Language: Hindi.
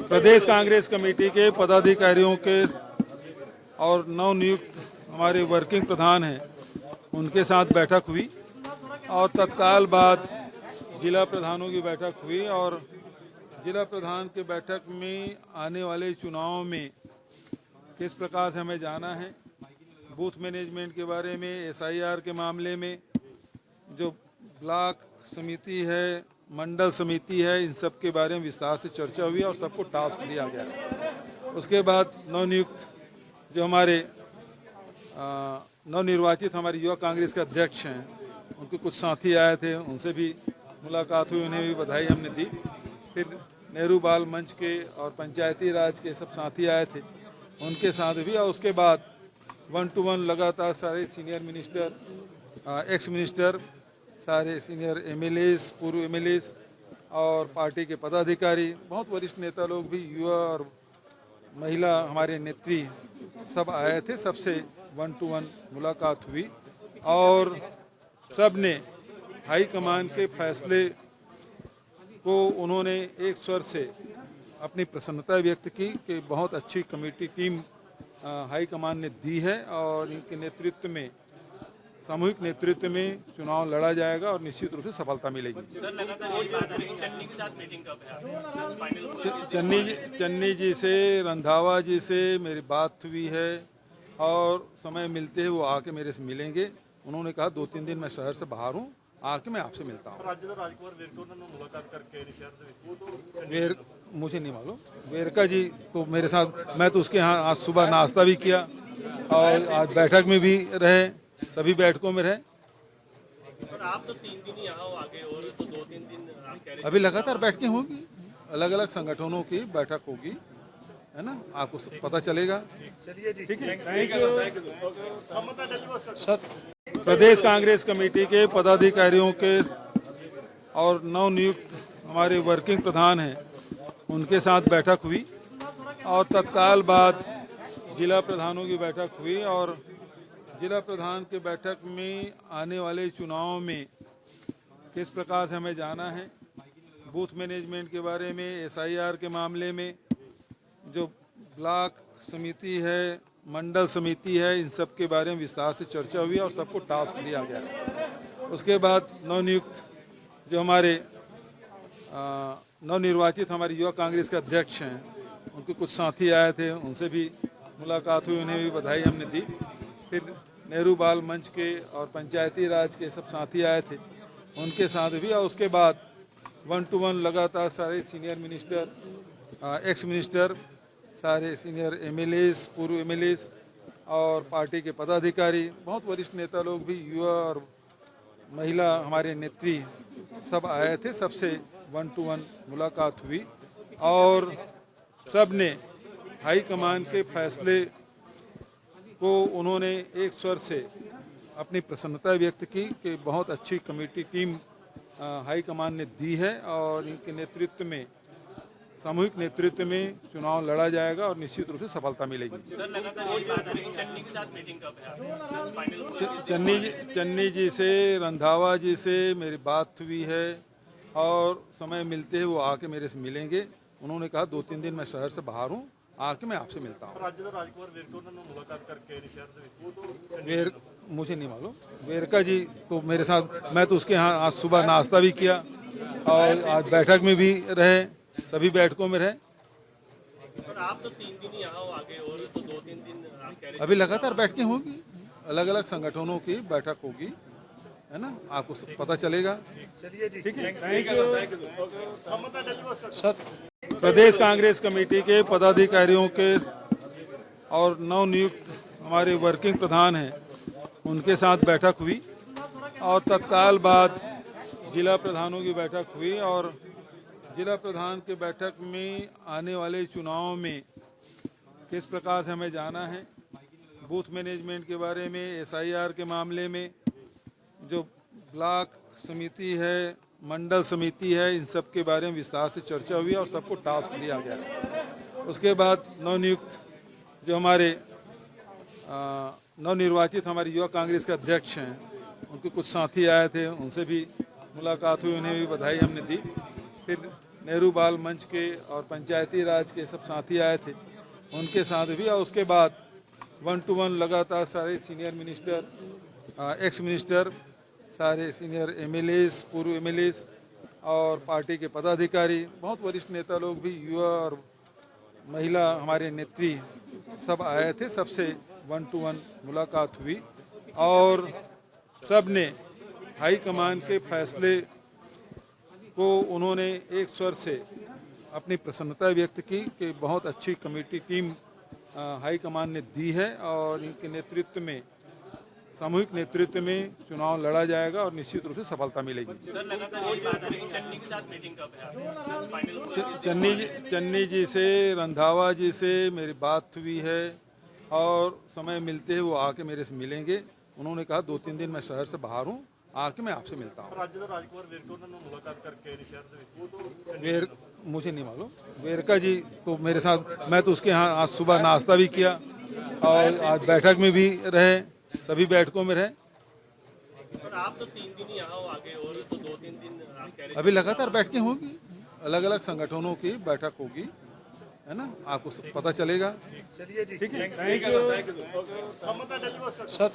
प्रदेश कांग्रेस कमेटी के पदाधिकारियों के और नवनियुक्त हमारे वर्किंग प्रधान हैं उनके साथ बैठक हुई और तत्काल बाद जिला प्रधानों की बैठक हुई और जिला प्रधान के बैठक में आने वाले चुनाव में किस प्रकार से हमें जाना है, बूथ मैनेजमेंट के बारे में, एसआईआर के मामले में, जो ब्लॉक समिति है, मंडल समिति है, इन सब के बारे में विस्तार से चर्चा हुई और सबको टास्क दिया गया। उसके बाद नवनियुक्त जो हमारे नवनिर्वाचित हमारे युवा कांग्रेस के अध्यक्ष हैं, उनके कुछ साथी आए थे, उनसे भी मुलाकात हुई, उन्हें भी बधाई हमने दी। फिर नेहरू बाल मंच के और पंचायती राज के सब साथी आए थे, उनके साथ भी। और उसके बाद 1 to 1 लगातार सारे सीनियर मिनिस्टर, एक्स मिनिस्टर, सारे सीनियर एमएलएस, पूर्व एमएलएस और पार्टी के पदाधिकारी, बहुत वरिष्ठ नेता लोग भी, युवा और महिला हमारे नेत्री सब आए थे। सबसे 1 to 1 मुलाकात हुई और सब ने हाई कमान के फैसले को उन्होंने एक स्वर से अपनी प्रसन्नता व्यक्त की कि बहुत अच्छी कमेटी टीम हाई कमान ने दी है और इनके नेतृत्व में, सामूहिक नेतृत्व में चुनाव लड़ा जाएगा और निश्चित रूप से सफलता मिलेगी। चन्नी जी से, रंधावा जी से मेरी बात हुई है और समय मिलते ही वो आके मेरे से मिलेंगे। उन्होंने कहा 2-3 दिन मैं शहर से बाहर हूँ, आके मैं आपसे मिलता हूँ। वेर मुझे नहीं मालूम, वेरका जी तो मेरे साथ, मैं तो उसके यहाँ आज सुबह नाश्ता भी किया और आज बैठक में भी रहे, सभी बैठकों में रहे। पर आप तो 3 दिन यहाँ हो आगे और तो 2-3 दिन आप कह रहे अभी लगातार बैठकें होंगी, अलग अलग संगठनों की बैठक होगी, है ना, आपको पता चलेगा। चलिए जी, ठीक है, thank you sir. Pradesh Congress committee के पदाधिकारियों के और नवनियुक्त हमारे वर्किंग प्रधान हैं उनके साथ बैठक हुई और तत्काल बाद जिला प्रधानों की बैठक हुई और जिला प्रधान के बैठक में आने वाले चुनाव में किस प्रकार से हमें जाना है, बूथ मैनेजमेंट के बारे में, एसआईआर के मामले में, जो ब्लॉक समिति है, मंडल समिति है, इन सब के बारे में विस्तार से चर्चा हुई और सबको टास्क दिया गया। उसके बाद नवनियुक्त जो हमारे नवनिर्वाचित हमारे युवा कांग्रेस के अध्यक्ष हैं, उनके कुछ साथी आए थे, उनसे भी मुलाकात हुई, उन्हें भी बधाई हमने दी। फिर नेहरू बाल मंच के और पंचायती राज के सब साथी आए थे, उनके साथ भी। और उसके बाद 1 to 1 लगातार सारे सीनियर मिनिस्टर, एक्स मिनिस्टर, सारे सीनियर एमएलएस, पूर्व एमएलएस और पार्टी के पदाधिकारी, बहुत वरिष्ठ नेता लोग भी, युवा और महिला हमारे नेत्री सब आए थे। सबसे 1 to 1 मुलाकात हुई और सब ने हाई कमान के फैसले को उन्होंने एक स्वर से अपनी प्रसन्नता व्यक्त की कि बहुत अच्छी कमेटी टीम हाई कमान ने दी है और इनके नेतृत्व में, सामूहिक नेतृत्व में चुनाव लड़ा जाएगा और निश्चित रूप से सफलता मिलेगी। चन्नी जी से, रंधावा जी से मेरी बात हुई है और समय मिलते ही वो आके मेरे से मिलेंगे। उन्होंने कहा 2-3 दिन मैं शहर से बाहर हूँ, आके मैं आपसे मिलता हूँ। वेर मुझे नहीं मालूम, वेरका जी तो मेरे साथ, मैं तो उसके यहाँ आज सुबह नाश्ता भी किया और आज बैठक में भी रहे, सभी बैठकों में रहे। पर आप तो 3 दिन यहाँ हो आगे और तो 2-3 दिन आप कह रहे अभी लगातार बैठकें होंगी, अलग अलग संगठनों की बैठक होगी, है ना, आपको पता चलेगा। चलिए जी, ठीक है, thank you sir. Pradesh Congress committee के पदाधिकारियों के और नवनियुक्त हमारे वर्किंग प्रधान हैं उनके साथ बैठक हुई और तत्काल बाद जिला प्रधानों की बैठक हुई और जिला प्रधान के बैठक में आने वाले चुनाव में किस प्रकार से हमें जाना है, बूथ मैनेजमेंट के बारे में, एसआईआर के मामले में, जो ब्लॉक समिति है, मंडल समिति है, इन सब के बारे में विस्तार से चर्चा हुई और सबको टास्क दिया गया। उसके बाद नवनियुक्त जो हमारे नवनिर्वाचित हमारे युवा कांग्रेस के अध्यक्ष हैं, उनके कुछ साथी आए थे, उनसे भी मुलाकात हुई, उन्हें भी बधाई हमने दी। फिर नेहरू बाल मंच के और पंचायती राज के सब साथी आए थे, उनके साथ भी। और उसके बाद 1 to 1 लगातार सारे सीनियर मिनिस्टर, एक्स मिनिस्टर, सारे सीनियर एमएलएस, पूर्व एमएलएस और पार्टी के पदाधिकारी, बहुत वरिष्ठ नेता लोग भी, युवा और महिला हमारे नेत्री सब आए थे। सबसे 1 to 1 मुलाकात हुई और सब ने हाई कमान के फैसले को उन्होंने एक स्वर से अपनी प्रसन्नता व्यक्त की कि बहुत अच्छी कमेटी टीम हाई कमान ने दी है और इनके नेतृत्व में, सामूहिक नेतृत्व में चुनाव लड़ा जाएगा और निश्चित रूप से सफलता मिलेगी। सर लगातार यही बात है कि चन्नी के साथ मीटिंग कब है फाइनल? चन्नी जी से, रंधावा जी से मेरी बात हुई है और समय मिलते ही वो आके मेरे से मिलेंगे। उन्होंने कहा 2-3 दिन मैं शहर से बाहर हूँ, आके मैं आपसे मिलता हूँ। वेर मुझे नहीं मालूम, वेरका जी तो मेरे साथ, मैं तो उसके यहाँ आज सुबह नाश्ता भी किया और आज बैठक में भी रहे, सभी बैठकों में रहे। और आप तो 3 दिन यहाँ हो आगे और तो 2-3 दिन आप कह रहे अभी लगातार बैठकें होगी, अलग अलग संगठनों की बैठक होगी, है ना, आपको पता चलेगा। चलिए जी, ठीक है, थैंक यू सर।